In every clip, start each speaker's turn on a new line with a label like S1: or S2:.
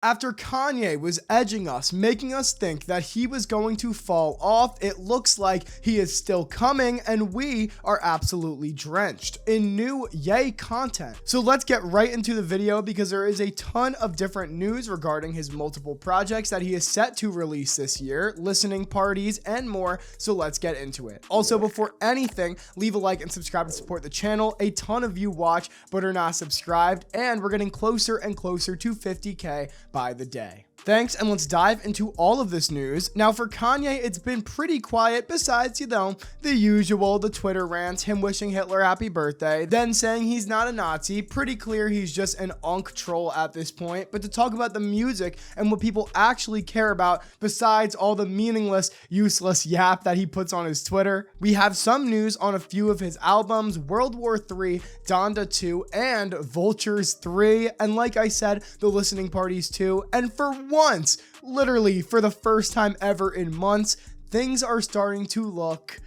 S1: After Kanye was edging us, making us think that he was going to fall off, it looks like he is still coming, and we are absolutely drenched in new Ye content. So let's get right into the video because there is a ton of different news regarding his multiple projects that he is set to release this year, listening parties, and more. So let's get into it. Also, before anything, leave a like and subscribe to support the channel. A ton of you watch but are not subscribed, and we're getting closer and closer to 50K by the day. Thanks, and let's dive into all of this news. Now for Kanye, it's been pretty quiet besides, you know, the usual, the Twitter rants, him wishing Hitler happy birthday, then saying he's not a Nazi. Pretty clear he's just an unk troll at this point. But to talk about the music and what people actually care about besides all the meaningless, useless yap that he puts on his Twitter, we have some news on a few of his albums, World War III, Donda 2, and Vultures 3, and like I said, the listening parties too. And for once, literally for the first time ever in months, things are starting to look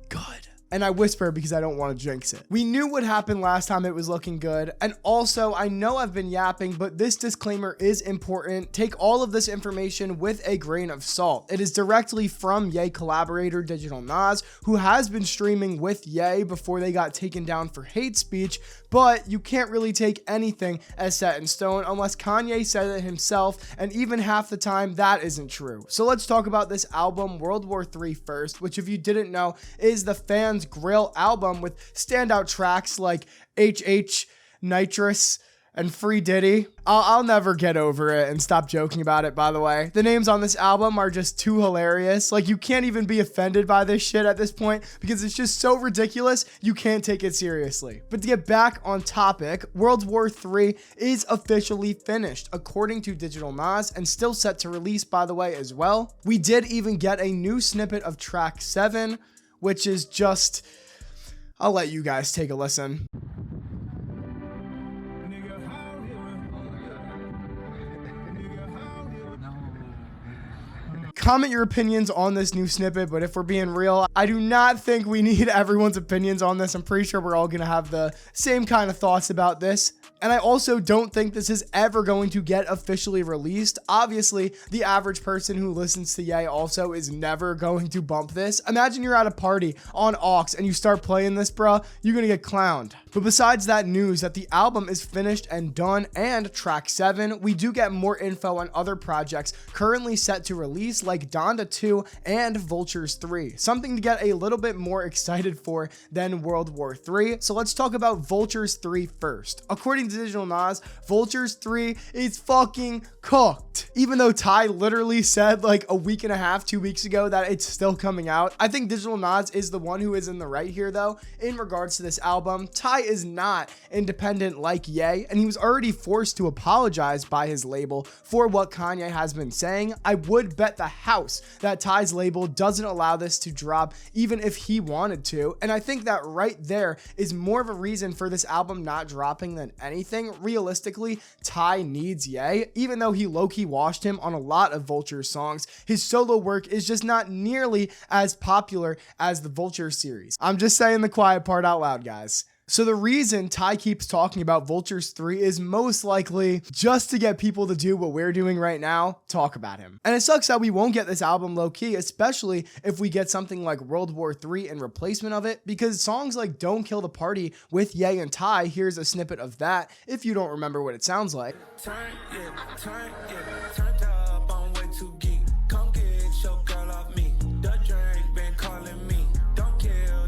S1: good. And I whisper because I don't want to jinx it. We knew what happened last time it was looking good. And also, I know I've been yapping, but this disclaimer is important. Take all of this information with a grain of salt. It is directly from Ye collaborator Digital Nas, who has been streaming with Ye before they got taken down for hate speech, but you can't really take anything as set in stone unless Kanye said it himself, and even half the time that isn't true. So let's talk about this album, World War III, first, which if you didn't know is the Fans Grill album with standout tracks like HH, Nitrous, and Free Diddy. I'll never get over it and stop joking about it, by the way. The names on this album are just too hilarious. Like, you can't even be offended by this shit at this point because it's just so ridiculous, you can't take it seriously. But to get back on topic, World War III is officially finished, according to Digital Nas, and still set to release, by the way, as well. We did even get a new snippet of track 7, which is just... I'll let you guys take a listen. Comment your opinions on this new snippet, but if we're being real, I do not think we need everyone's opinions on this. I'm pretty sure we're all going to have the same kind of thoughts about this. And I also don't think this is ever going to get officially released. Obviously, the average person who listens to Ye also is never going to bump this. Imagine you're at a party on aux and you start playing this, bruh, you're going to get clowned. But besides that news that the album is finished and done and track 7, we do get more info on other projects currently set to release like Donda 2 and Vultures 3. Something to get a little bit more excited for than World War 3. So let's talk about Vultures 3 first. According to Digital Nas, Vultures 3 is fucking cooked. Even though Ty literally said like a week and a half, 2 weeks ago that it's still coming out. I think Digital Nas is the one who is in the right here though in regards to this album. Ty is not independent like Ye, and he was already forced to apologize by his label for what Kanye has been saying. I would bet the house that Ty's label doesn't allow this to drop even if he wanted to, and I think that right there is more of a reason for this album not dropping than anything. Realistically, Ty needs Ye, even though he low-key washed him on a lot of Vultures songs. His solo work is just not nearly as popular as the Vultures series. I'm just saying the quiet part out loud, guys. So the reason Ty keeps talking about Vultures 3 is most likely just to get people to do what we're doing right now, talk about him. And it sucks that we won't get this album low-key, especially if we get something like World War 3 in replacement of it, because songs like Don't Kill the Party with Ye and Ty, here's a snippet of that if you don't remember what it sounds like.
S2: Turn up, I'm way too geek. Come get your girl off me. The drink been calling me. Don't kill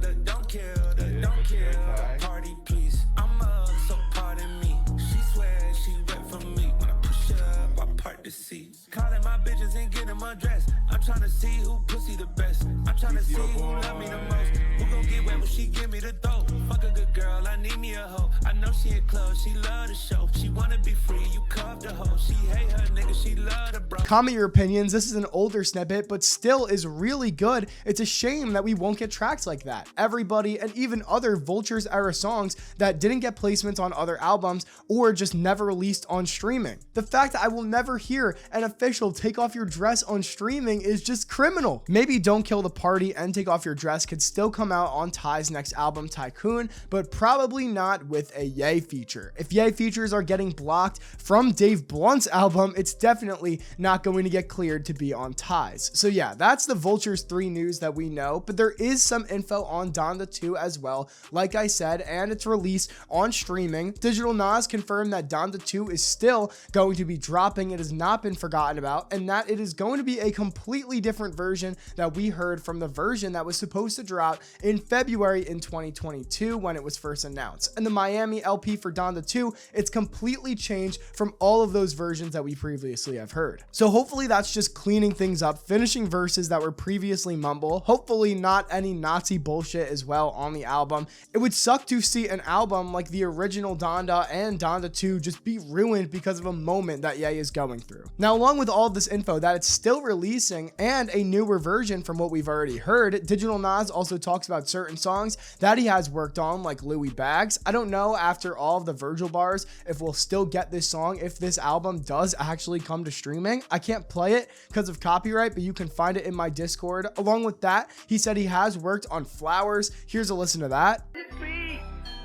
S2: the party, please. I'm up, so pardon me. She swears she went for me. When I push up, I part the seats. Calling my bitches and getting my dress. I'm trying to see who pussy the best. I'm trying to see who love me the most. Who gon' get wet when she give me the throat? Fuck a good girl, I need me a hoe. I know she a club, she love the show. She wanna be free, you cuffed the hoe. She hate her nigga, she love the bro.
S1: Comment your opinions. This is an older snippet, but still is really good. It's a shame that we won't get tracks like that. Everybody, and even other Vultures era songs that didn't get placements on other albums or just never released on streaming. The fact that I will never hear an official Take Off Your Dress on streaming is just criminal. Maybe Don't Kill the Party and Take Off Your Dress could still come out on Ty's next album, Tycoon, but probably not with a Ye feature. If Ye features are getting blocked from Dave Blunt's album, it's definitely not going to get cleared to be on Ties. So yeah, that's the Vultures 3 news that we know, but there is some info on Donda 2 as well, like I said, and it's released on streaming. Digital Nas confirmed that Donda 2 is still going to be dropping. It has not been forgotten about, and that it is going to be a completely different version that we heard from the version that was supposed to drop in February in 2022 when it was first announced. And the Miami LP for Donda 2, it's completely changed from all of those versions that we previously have heard. So hopefully that's just cleaning things up, finishing verses that were previously mumble, hopefully not any Nazi bullshit as well on the album. It would suck to see an album like the original Donda and Donda 2 just be ruined because of a moment that Ye is going through. Now, along with all of this info that it's still releasing and a newer version from what we've already heard, Digital Nas also talks about certain songs that he has worked on, like Louis Bags. I don't know after all of the Virgil bars if we'll still get this song if this album does actually come to streaming. I can't play it because of copyright, but you can find it in my Discord. Along with that, he said he has worked on Flowers. Here's a listen to that.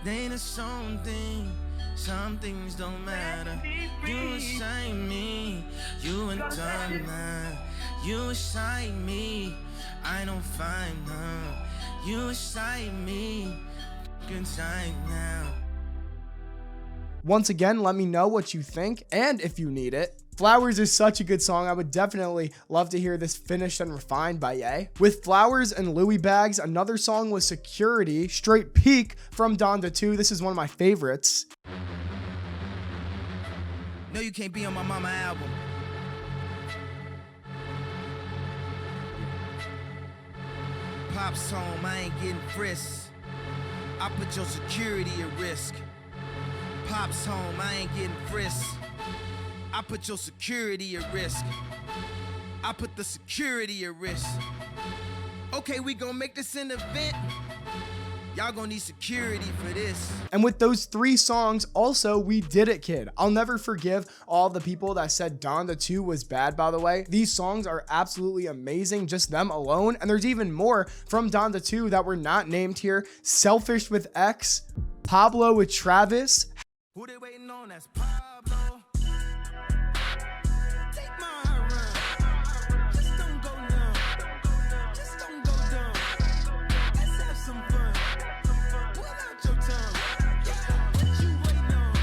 S2: Ain't a something, some things don't matter. You excite me, you and Donda. You excite me, I don't find her. You excite me, good time now.
S1: Once again, let me know what you think and if you need it. Flowers is such a good song. I would definitely love to hear this finished and refined by Ye. With Flowers and Louis Bags, another song was Security, straight peak from Donda 2. This is one of my favorites.
S2: No, you can't be on my mama album. Pop's home, I ain't getting frisked. I put your security at risk. Pop's home, I ain't getting frisked. I put your security at risk. I put the security at risk. Okay, we gonna make this an event. Y'all gonna need security for this.
S1: And with those 3 songs, also, We Did It Kid. I'll never forgive all the people that said Donda 2 was bad, by the way. These songs are absolutely amazing, just them alone. And there's even more from Donda 2 that were not named here. Selfish with X, Pablo with Travis.
S2: Who they waiting on? That's Pablo. Take my run. Just don't go numb. Just don't go dumb. Let's have some fun. Pull out your tongue. Yeah, what you waiting on?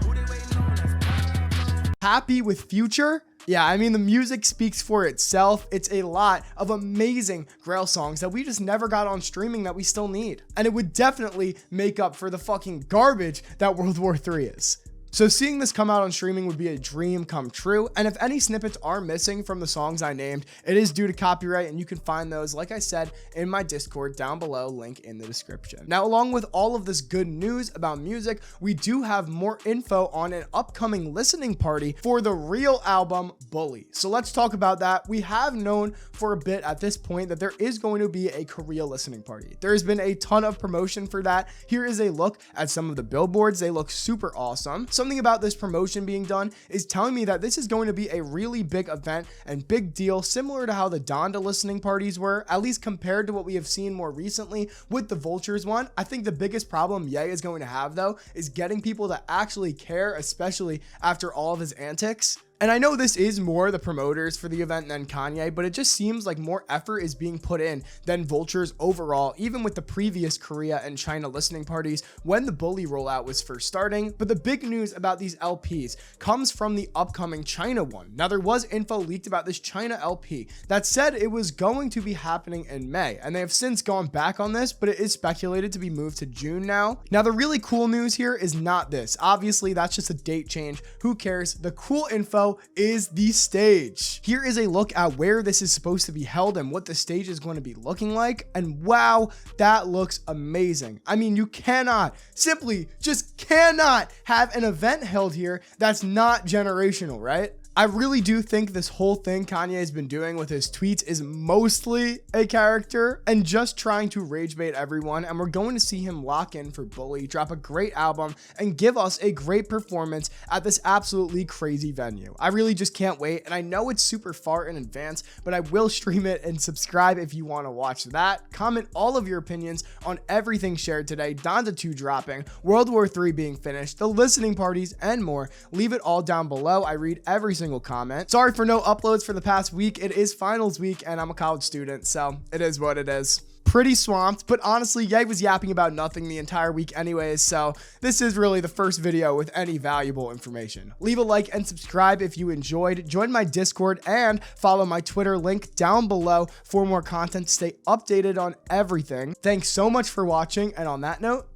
S2: Who they waiting on? That's Pablo.
S1: Happy with Future. Yeah, I mean, the music speaks for itself. It's a lot of amazing Grail songs that we just never got on streaming that we still need. And it would definitely make up for the fucking garbage that World War III is. So seeing this come out on streaming would be a dream come true. And if any snippets are missing from the songs I named, it is due to copyright, and you can find those, like I said, in my Discord down below, link in the description. Now, along with all of this good news about music, we do have more info on an upcoming listening party for the real album Bully. So let's talk about that. We have known for a bit at this point that there is going to be a Korea listening party. There's been a ton of promotion for that. Here is a look at some of the billboards. They look super awesome. Something about this promotion being done is telling me that this is going to be a really big event and big deal, similar to how the Donda listening parties were, at least compared to what we have seen more recently with the Vultures one. I think the biggest problem Ye is going to have, though, is getting people to actually care, especially after all of his antics. And I know this is more the promoters for the event than Kanye, but it just seems like more effort is being put in than Vultures overall, even with the previous Korea and China listening parties when the Bully rollout was first starting. But the big news about these LPs comes from the upcoming China one. Now, there was info leaked about this China LP that said it was going to be happening in May, and they have since gone back on this, but it is speculated to be moved to June now. Now, the really cool news here is not this. Obviously, that's just a date change. Who cares? The cool info is the stage. Here is a look at where this is supposed to be held and what the stage is going to be looking like. And wow, that looks amazing. I mean, you cannot, simply just cannot have an event held here that's not generational, right? I really do think this whole thing Kanye has been doing with his tweets is mostly a character and just trying to rage bait everyone, and we're going to see him lock in for Bully, drop a great album, and give us a great performance at this absolutely crazy venue. I really just can't wait, and I know it's super far in advance, but I will stream it, and subscribe if you want to watch that. Comment all of your opinions on everything shared today, Donda 2 dropping, World War III being finished, the listening parties, and more. Leave it all down below. I read every single comment. Sorry for no uploads for the past week. It is finals week, and I'm a college student, so it is what it is. Pretty swamped, but honestly, Ye was yapping about nothing the entire week anyways, so this is really the first video with any valuable information. Leave a like and subscribe if you enjoyed. Join my Discord and follow my Twitter link down below for more content to stay updated on everything. Thanks so much for watching, and on that note,